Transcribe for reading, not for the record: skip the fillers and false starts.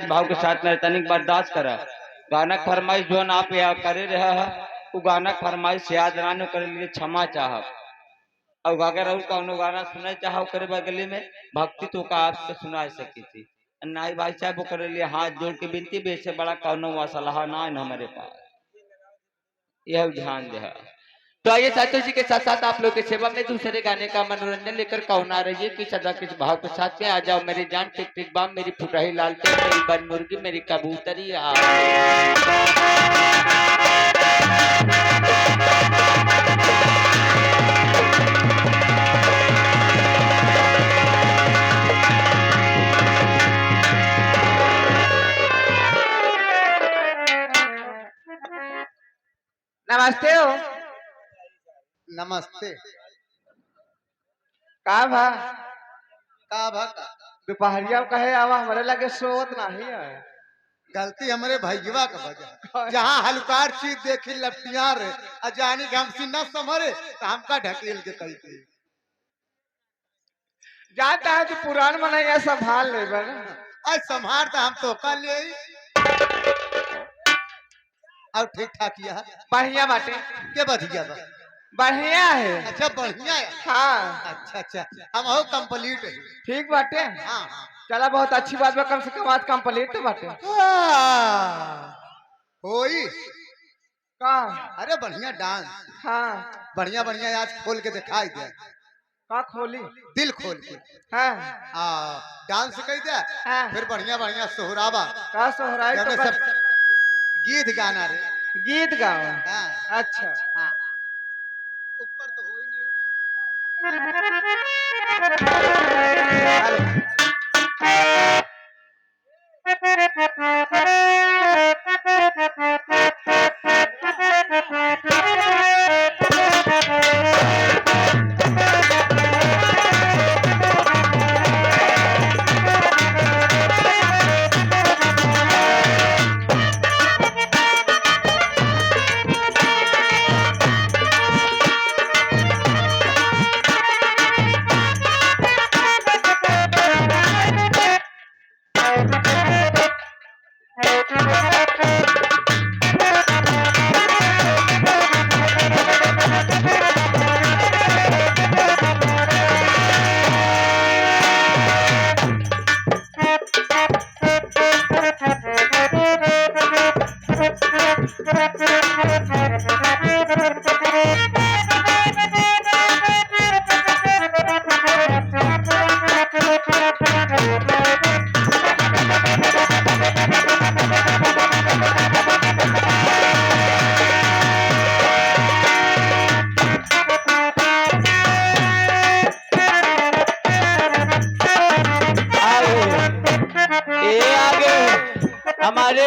किस भाव के साथ में तनिक बर्दाश्त करा। गाना फरमाइश जो आप यहाँ करे रहा है वो गाना फरमाइश याद रानो करे लिए क्षमा चाह। और अगर और कौनो गाना सुने चाहो करे बगली में भक्ति तो का आपके सुना सकी थी नाई भाई साहब वो करे लिए हाथ जोड़ के विनती बेसे बड़ा कौनो सलाह ना है हमारे पास। यह ध्यान दे। तो आइए साथियों जी के साथ साथ आप लोग की सेवा में दूसरे गाने का मनोरंजन लेकर कौन आ रही है कि सदा किस भाव के साथ में आ जाओ मेरी जान टिक टिक बाम मेरी फुटाही लालटेन मेरी बन मुर्गी मेरी कबूतरी नमस्ते हो। नमस्ते। का भा दोपहरिया कहे आवा हमारे लगे सोवत नहीं है। गलती हमारे भैया का वजह जहाँ हलकार चीज देखी लपटिया रे अजानी हमसी न समरे तो हमका ढकेल के कही थी जाता है तो पुरान मनैया संभाल ले आज संभार तो हम तो कर ले और ठीक ठाक किया बढ़िया बाटे के बढ़िया बा बढ़िया है। अच्छा बढ़िया है। हाँ अच्छा अच्छा हम हो कंप्लीट है। ठीक बाटे। हाँ चला बहुत अच्छी बात है कम से कम आज कंप्लीट तो बाटे होई का। अरे बढ़िया डांस। हाँ बढ़िया बढ़िया आज खोल के दिखाई दे का खोली दिल खोल के। हाँ डांस कही दे हाँ। फिर बढ़िया बढ़िया सोहरावा का सोहराई तो सब गीत गाना रे गीत गाओ। हाँ। अच्छा हाँ ऊपर तो हो ही नहीं। हमारे